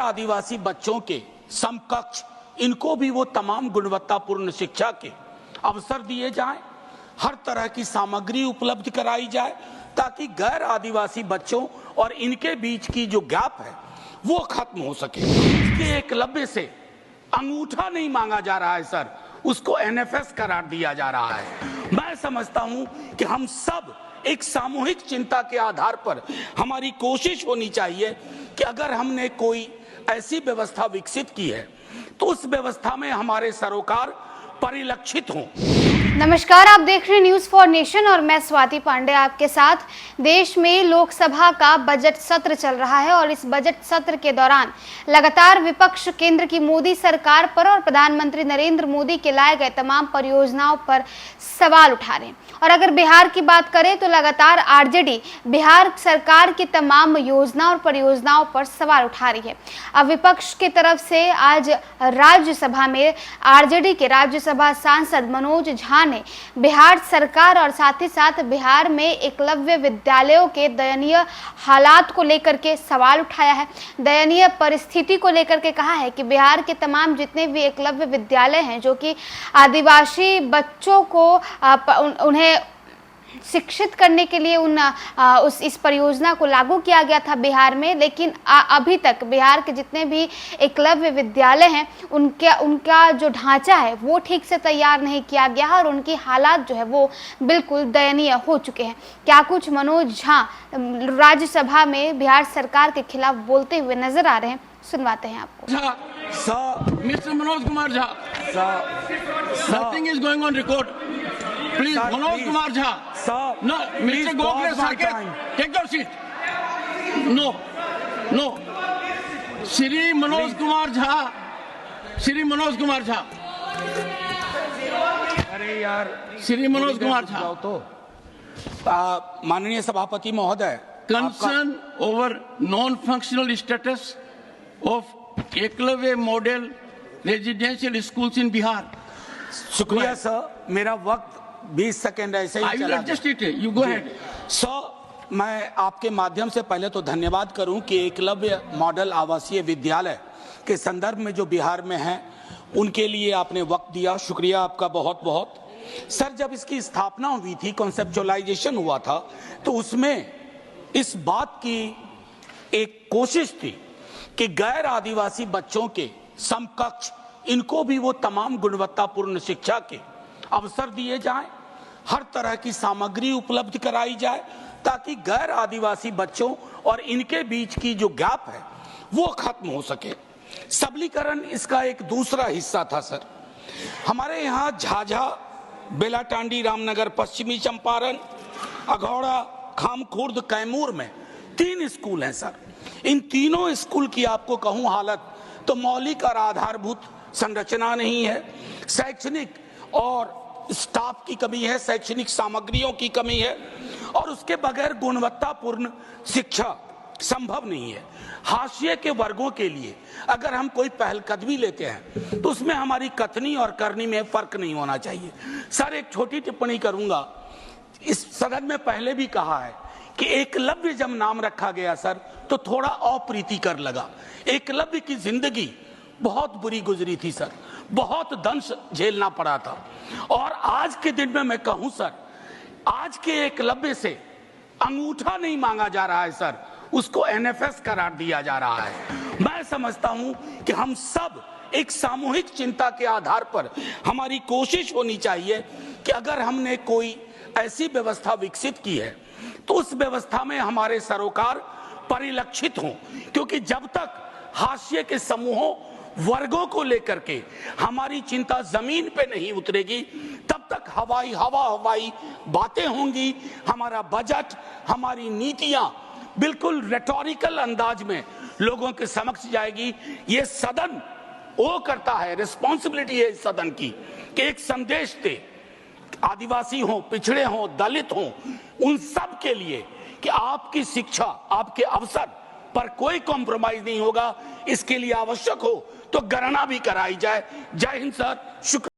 आदिवासी बच्चों के समकक्ष इनको भी वो तमाम गुणवत्तापूर्ण शिक्षा के अवसर दिए जाएं, हर तरह की सामग्री उपलब्ध कराई जाए ताकि गैर आदिवासी बच्चों और इनके बीच की जो गैप है वो खत्म हो सके। इसके एकलव्य से अंगूठा नहीं मांगा जा रहा है सर, उसको एनएफएस करार दिया जा रहा है। मैं समझता हूं कि हम सब एक सामूहिक चिंता के आधार पर हमारी कोशिश होनी चाहिए कि अगर हमने कोई ऐसी व्यवस्था विकसित की है तो उस व्यवस्था में हमारे सरोकार परिलक्षित हों। नमस्कार, आप देख रहे हैं न्यूज फॉर नेशन और मैं स्वाति पांडे आपके साथ। देश में लोकसभा का बजट सत्र चल रहा है और इस बजट सत्र के दौरान लगातार विपक्ष केंद्र की मोदी सरकार पर और प्रधानमंत्री नरेंद्र मोदी के लाए गए तमाम परियोजनाओं पर सवाल उठा रहे हैं। और अगर बिहार की बात करें तो लगातार आरजेडी बिहार सरकार की तमाम योजना और परियोजनाओं पर सवाल उठा रही है। अब विपक्ष की तरफ से आज राज्यसभा में आरजेडी के राज्यसभा सांसद मनोज झा ने बिहार सरकार और साथ ही साथ बिहार में एकलव्य विद्यालयों के दयनीय हालात को लेकर के सवाल उठाया है। दयनीय परिस्थिति को लेकर के कहा है कि बिहार के तमाम जितने भी एकलव्य विद्यालय हैं जो कि आदिवासी बच्चों को उन्हें शिक्षित करने के लिए इस परियोजना को लागू किया गया था बिहार में, लेकिन अभी तक बिहार के जितने भी एकलव्य विद्यालय हैं उनका जो ढांचा है वो ठीक से तैयार नहीं किया गया और उनकी हालात जो है वो बिल्कुल दयनीय हो चुके हैं। क्या कुछ मनोज झा राज्यसभा में बिहार सरकार के खिलाफ बोलते हुए नजर आ रहे हैं, सुनवाते हैं आपको। Mister Manoj Kumar Jha, nothing is going on record. Please, Manoj Kumar Jha. Sir, no, Mr. Gokhale Saket, take your seat. No. Shri Manoj Kumar Jha. Shri Manoj Kumar Jha. अरे यार, श्री मनोज कुमार झा तो माननीय सभापति महोदय, concern over non functional status of Eklavya model residential schools in Bihar. शुक्रिया sir, मेरा वक्त 20 second ऐसे ही चला गया। सर, मैं आपके माध्यम से पहले तो धन्यवाद करूं कि एकलव्य मॉडल आवासीय विद्यालय के संदर्भ में जो बिहार में हैं उनके लिए आपने वक्त दिया, शुक्रिया आपका बहुत बहुत। सर, जब इसकी स्थापना हुई थी, कॉन्सेप्चुअलाइजेशन हुआ था, तो उसमें इस बात की एक कोशिश थी कि गैर आदिवासी बच्चों के समकक्ष इनको भी वो तमाम गुणवत्तापूर्ण शिक्षा के अवसर दिए जाएं, हर तरह की सामग्री उपलब्ध कराई जाए ताकि गैर आदिवासी बच्चों और इनके बीच की जो गैप है वो खत्म हो सके। सबलीकरण इसका एक दूसरा हिस्सा था सर। हमारे यहाँ झाझा, बेलाटांडी, रामनगर, पश्चिमी चंपारण, अघौड़ा, खामखुर्द, कैमूर में 3 स्कूल हैं सर। इन तीनों स्कूल की आपको कहूँ हालत तो मौलिक और आधारभूत संरचना नहीं है, शैक्षणिक और स्टाफ की कमी है, शैक्षणिक सामग्रियों की कमी है और उसके बगैर गुणवत्तापूर्ण शिक्षा संभव नहीं है। हाशिए के वर्गों के लिए अगर हम कोई पहलकदमी लेते हैं तो उसमें हमारी कथनी और करनी में फर्क नहीं होना चाहिए। सर, एक छोटी टिप्पणी करूंगा। इस सदन में पहले भी कहा है कि एकलव्य जब नाम रखा गया सर तो थोड़ा अप्रीतिकर लगा। एकलव्य की जिंदगी बहुत बुरी गुजरी थी सर, बहुत दंश झेलना पड़ा था। और आज के दिन में मैं कहूं सर, आज के एकलव्य से अंगूठा नहीं मांगा जा रहा है सर, उसको एनएफएस करार दिया जा रहा है। मैं समझता हूं कि हम सब एक सामूहिक चिंता के आधार पर हमारी कोशिश होनी चाहिए कि अगर हमने कोई ऐसी व्यवस्था विकसित की है तो उस व्यवस्था में हमारे सरोकार परिलक्षित हों, क्योंकि जब तक हाशिए के समूहों वर्गों को लेकर के हमारी चिंता जमीन पे नहीं उतरेगी तब तक हवाई बातें होंगी। हमारा बजट, हमारी नीतियां बिल्कुल रेटोरिकल अंदाज में लोगों के समक्ष जाएगी। ये सदन वो करता है, रिस्पॉन्सिबिलिटी है इस सदन की कि एक संदेश दे, आदिवासी हो, पिछड़े हो, दलित हो, उन सब के लिए कि आपकी शिक्षा, आपके अवसर पर कोई कॉम्प्रोमाइज नहीं होगा। इसके लिए आवश्यक हो तो गणना भी कराई जाए। जय हिंद सर, शुक्रिया।